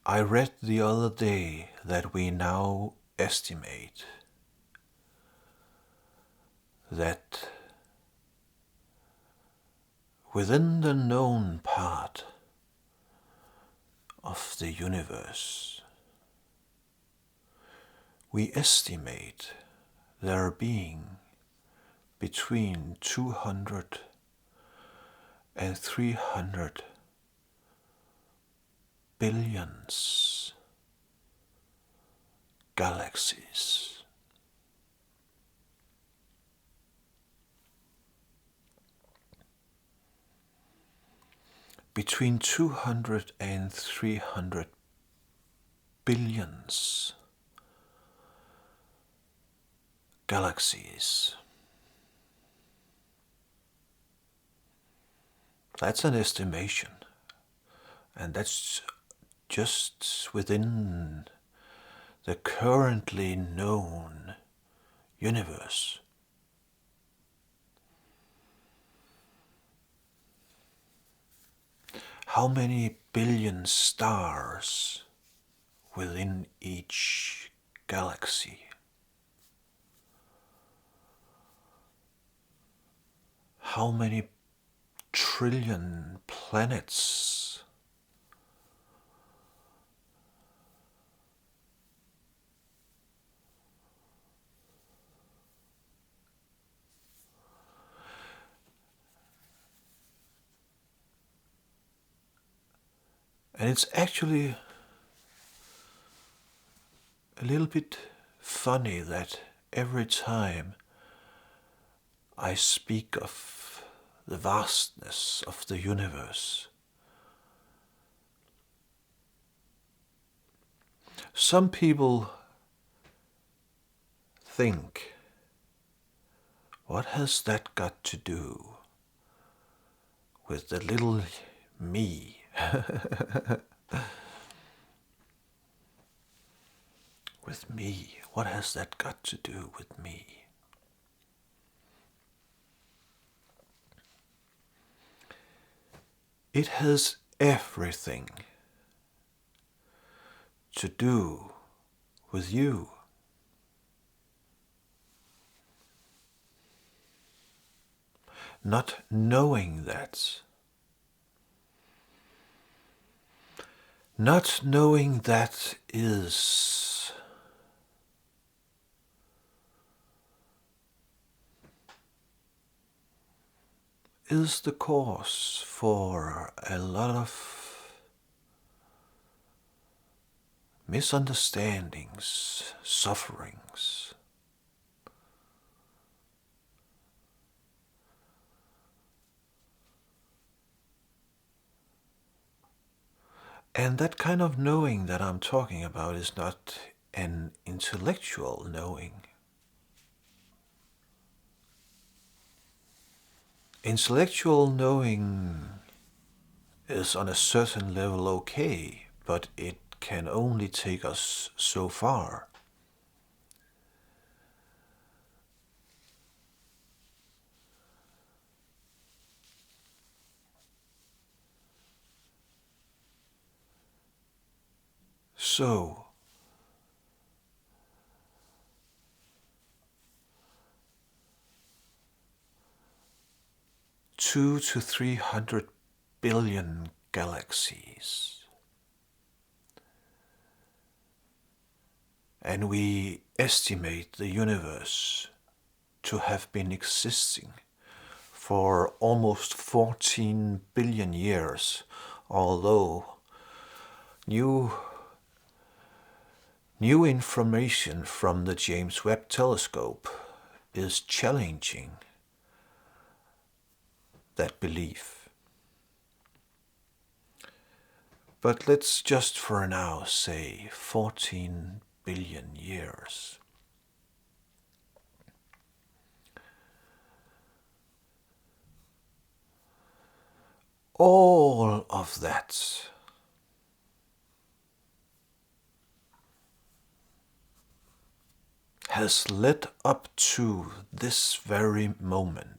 I read the other day that we now estimate that within the known part of the universe, we estimate there being between 200 and 300 billions galaxies. Between 200 and 300 billions galaxies. That's an estimation, and that's just within the currently known universe. How many billion stars within each galaxy? How many trillion planets? And it's actually a little bit funny that every time I speak of the vastness of the universe, some people think, what has that got to do with the little me? With me? What has that got to do with me? It has everything to do with you. Not knowing that. Not knowing that is the cause for a lot of misunderstandings, sufferings. And that kind of knowing that I'm talking about is not an intellectual knowing. Intellectual knowing is on a certain level okay, but it can only take us so far. So, 200 to 300 billion galaxies. And we estimate the universe to have been existing for almost 14 billion years, although new information from the James Webb Telescope is challenging that belief. But let's just for now say 14 billion years. All of that has led up to this very moment.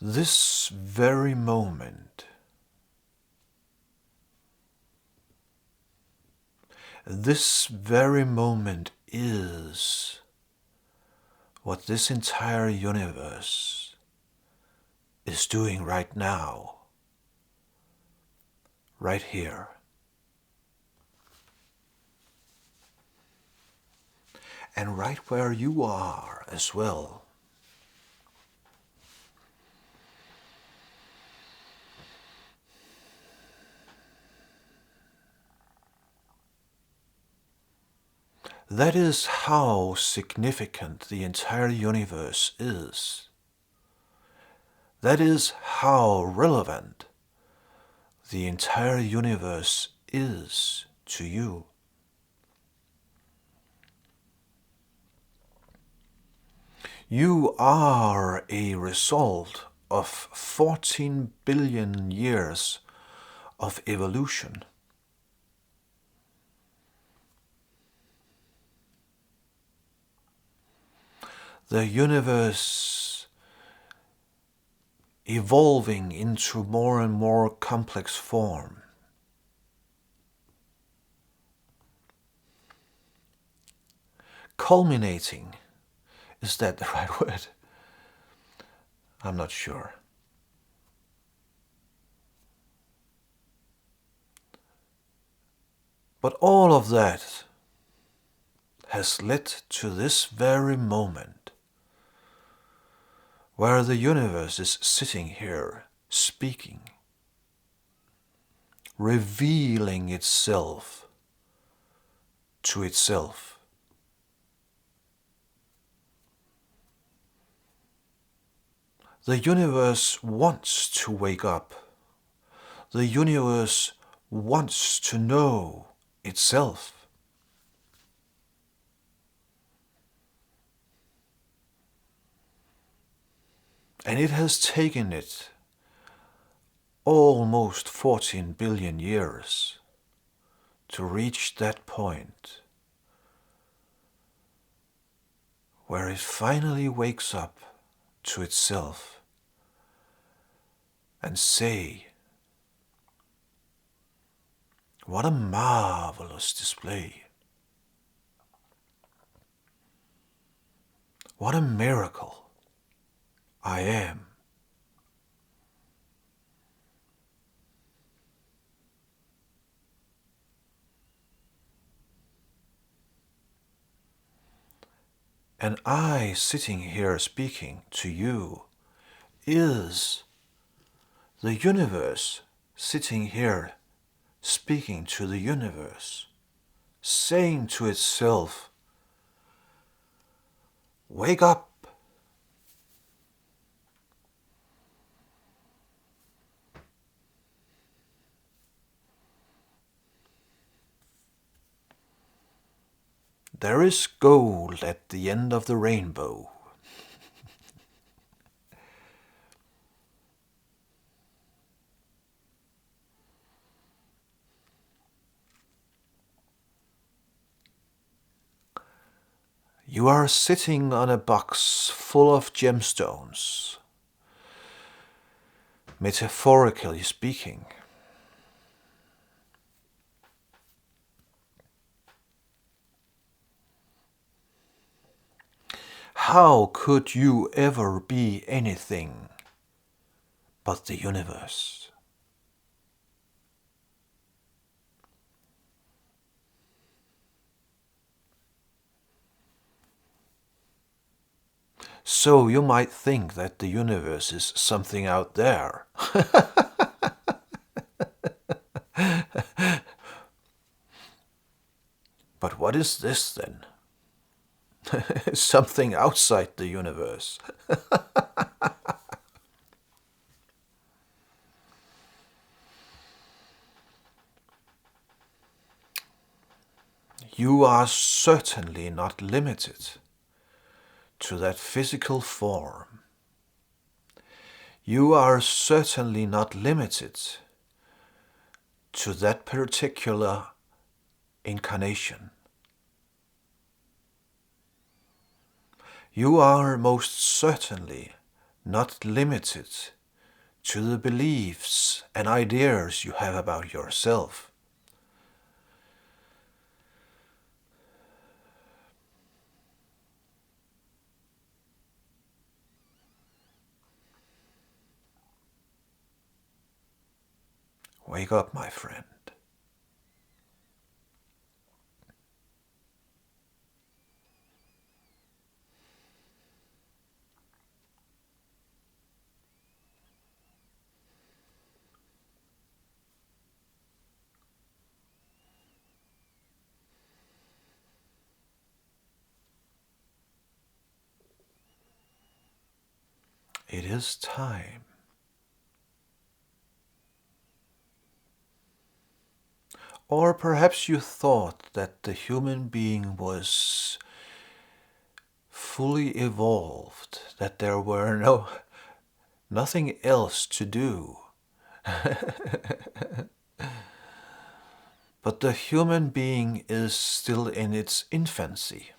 This very moment, this very moment is what this entire universe is doing right now, right here. And right where you are as well. That is how significant the entire universe is. That is how relevant the entire universe is to you. You are a result of 14 billion years of evolution. The universe evolving into more and more complex form. Culminating, is that the right word? I'm not sure. But all of that has led to this very moment where the universe is sitting here speaking, revealing itself to itself. The universe wants to wake up. The universe wants to know itself. And it has taken it almost 14 billion years to reach that point where it finally wakes up to itself and say, what a marvelous display. What a miracle I am. And I sitting here speaking to you is the universe sitting here speaking to the universe, saying to itself, wake up. There is gold at the end of the rainbow. You are sitting on a box full of gemstones, metaphorically speaking. How could you ever be anything but the universe? So you might think that the universe is something out there. But what is this then? Something outside the universe. You are certainly not limited to that physical form. You are certainly not limited to that particular incarnation. You are most certainly not limited to the beliefs and ideas you have about yourself. Wake up, my friend. It is time. Or perhaps you thought that the human being was fully evolved, that there were nothing else to do. But the human being is still in its infancy.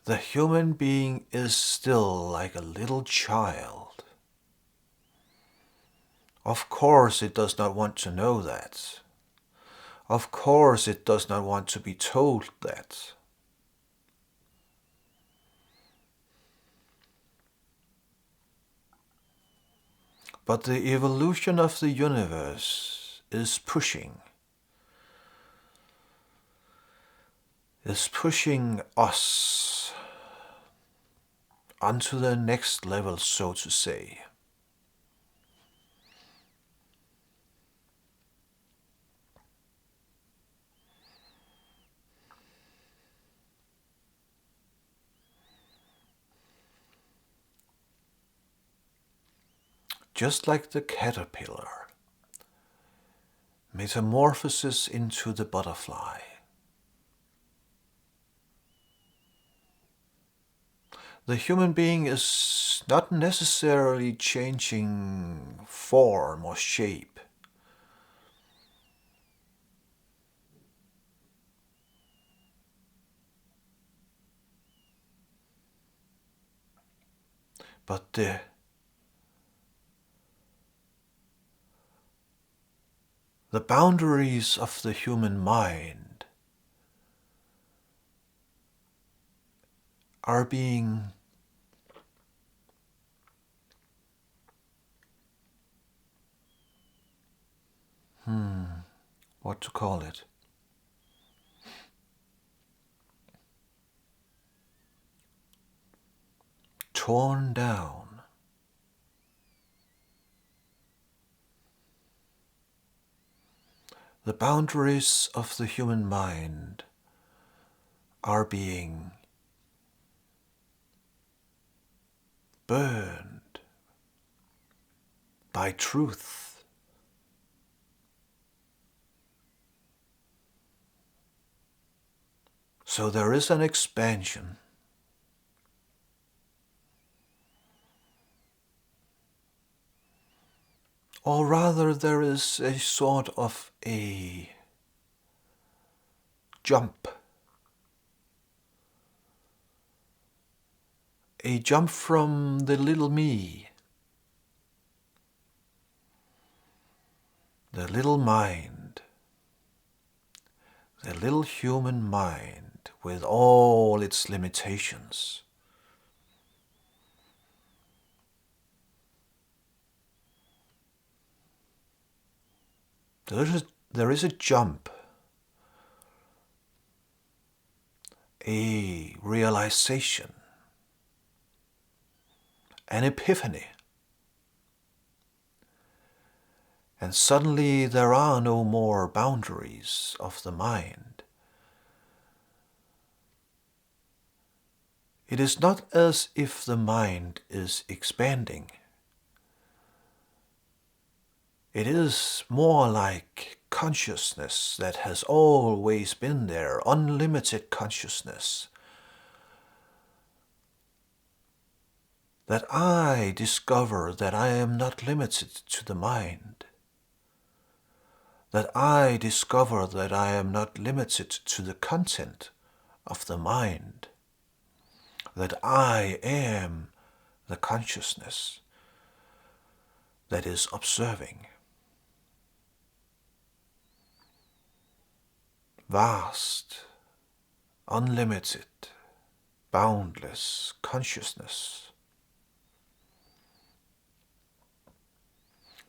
The human being is still like a little child. Of course it does not want to know that. Of course it does not want to be told that. But the evolution of the universe is pushing us onto the next level, so to say. Just like the caterpillar, metamorphosis into the butterfly. The human being is not necessarily changing form or shape. But the boundaries of the human mind are being what to call it? Torn down. The boundaries of the human mind are being burned by truth. So there is an expansion. Or rather, there is a sort of a jump. A jump from the little me, the little mind, the little human mind with all its limitations. There is a jump, a realization, an epiphany. And suddenly there are no more boundaries of the mind. It is not as if the mind is expanding. It is more like consciousness that has always been there, unlimited consciousness. That I discover that I am not limited to the mind. That I discover that I am not limited to the content of the mind. that I am the consciousness that is observing. Vast, unlimited, boundless consciousness.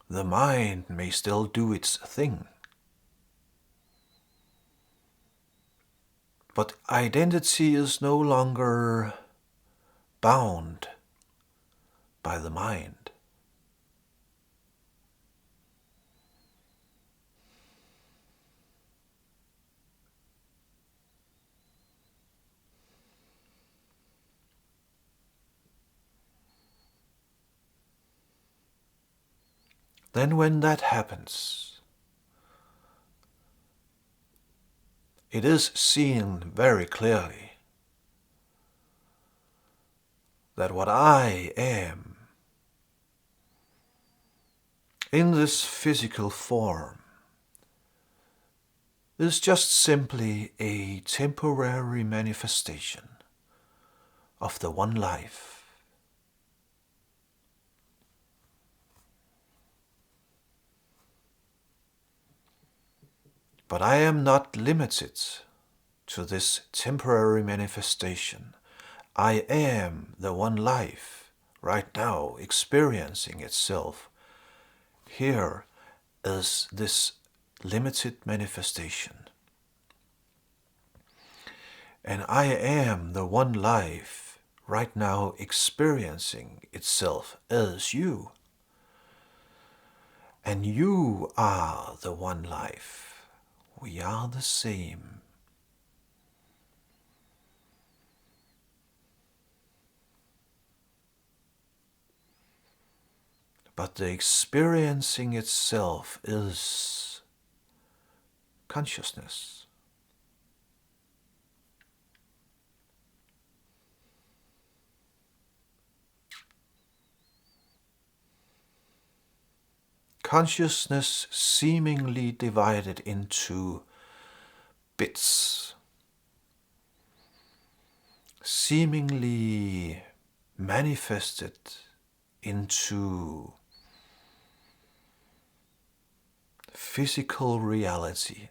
The mind may still do its thing, but identity is no longer bound by the mind. Then when that happens, it is seen very clearly that what I am in this physical form is just simply a temporary manifestation of the one life. But I am not limited to this temporary manifestation. I am the one life right now experiencing itself here as this limited manifestation. And I am the one life right now experiencing itself as you. And you are the one life. We are the same. But the experiencing itself is consciousness. Consciousness seemingly divided into bits, seemingly manifested into physical reality,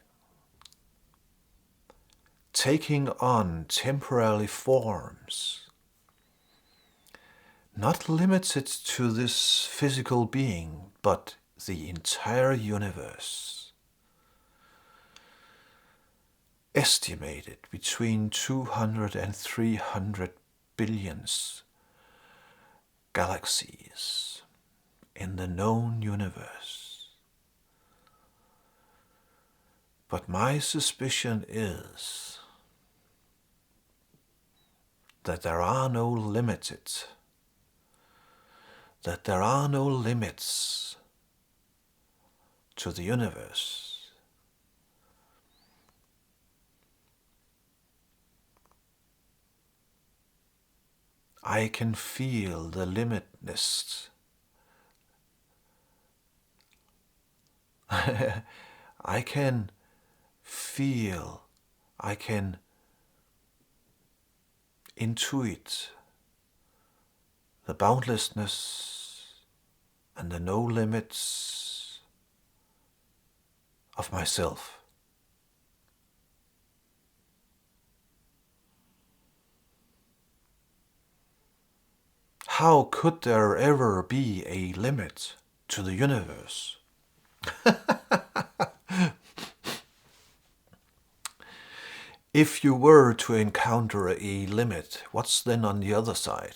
taking on temporary forms, not limited to this physical being, but the entire universe, estimated between 200 and 300 billions galaxies in the known universe. But my suspicion is that there are no limits to the universe. I can feel the limitness. I can intuit the boundlessness and the no limits of myself. How could there ever be a limit to the universe? If you were to encounter a limit, what's then on the other side?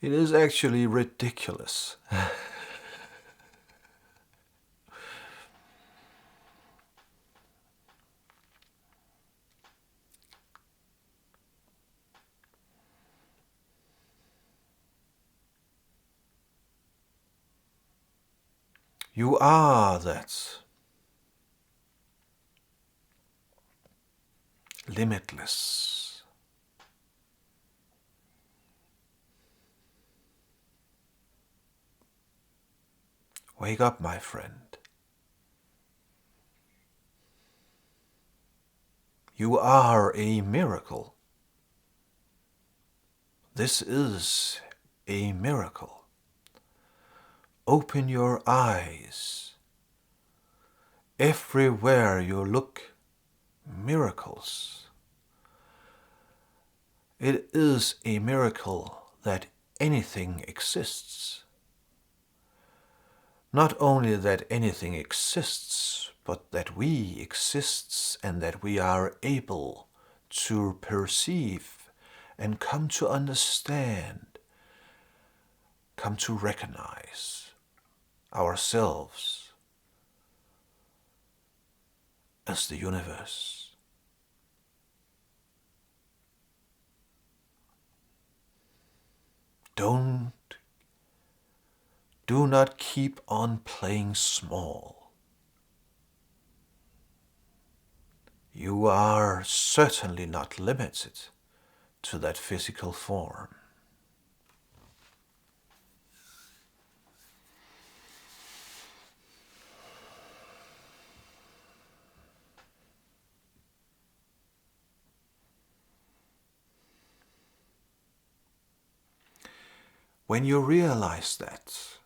It is actually ridiculous. You are that limitless. Wake up, my friend. You are a miracle. This is a miracle. Open your eyes. Everywhere you look, miracles. It is a miracle that anything exists. Not only that anything exists, but that we exist and that we are able to perceive and come to understand, come to recognize ourselves as the universe. Do not keep on playing small. You are certainly not limited to that physical form. When you realize that,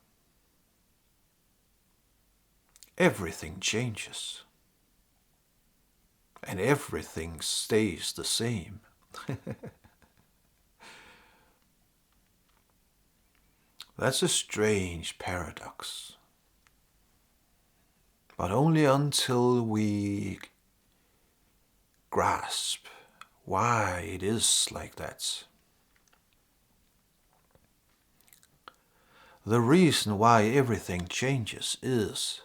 everything changes and everything stays the same. That's a strange paradox. But only until we grasp why it is like that. The reason why everything changes is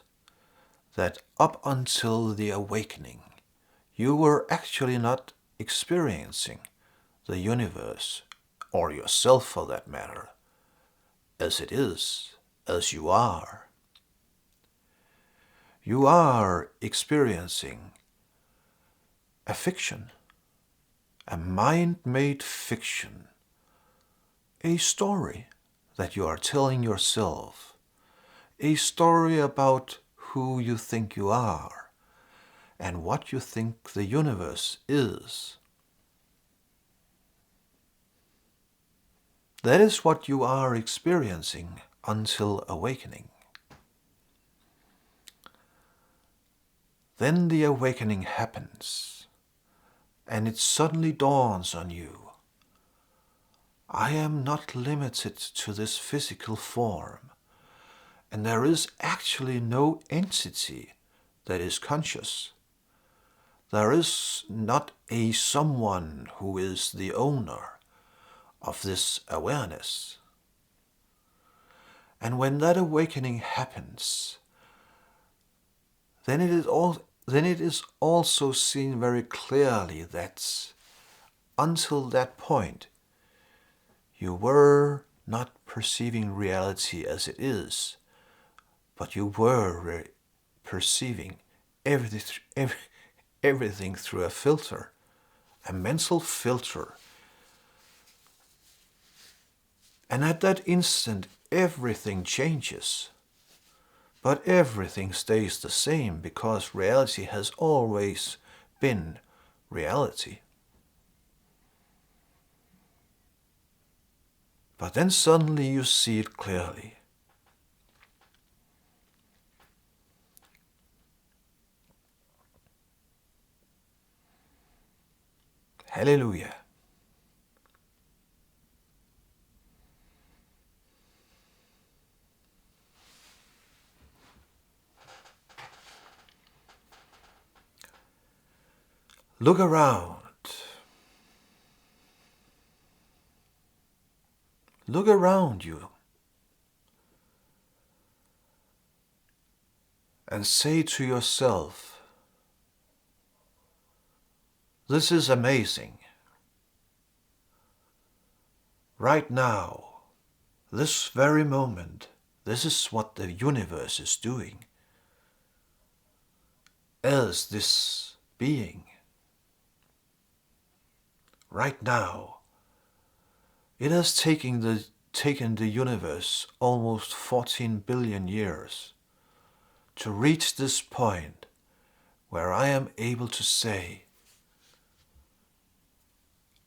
that up until the awakening, you were actually not experiencing the universe, or yourself for that matter, as it is, as you are. You are experiencing a fiction, a mind-made fiction, a story that you are telling yourself, a story about who you think you are and what you think the universe is. That is what you are experiencing until awakening. Then the awakening happens, and it suddenly dawns on you. I am not limited to this physical form, and there is actually no entity that is conscious. There is not a someone who is the owner of this awareness. And when that awakening happens, then it is also seen very clearly that until that point, you were not perceiving reality as it is, but you were perceiving everything through a filter, a mental filter. And at that instant, everything changes. But everything stays the same because reality has always been reality. But then suddenly you see it clearly. Hallelujah. Look around. Look around you and say to yourself, this is amazing. Right now, this very moment, this is what the universe is doing. As this being, right now, it has taken the universe almost 14 billion years to reach this point where I am able to say,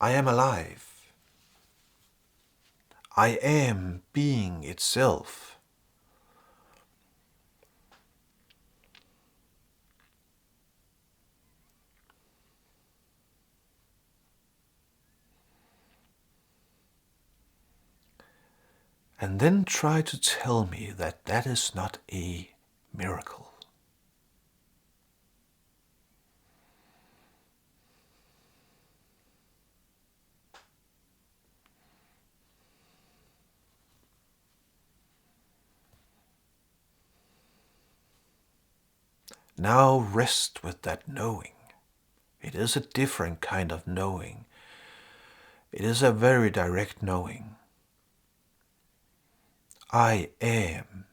I am alive. I am being itself. And then try to tell me that that is not a miracle. Now rest with that knowing. It is a different kind of knowing. It is a very direct knowing. I am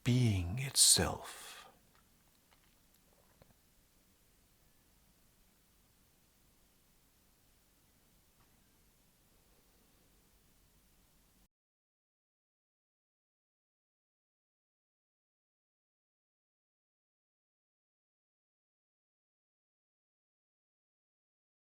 being itself.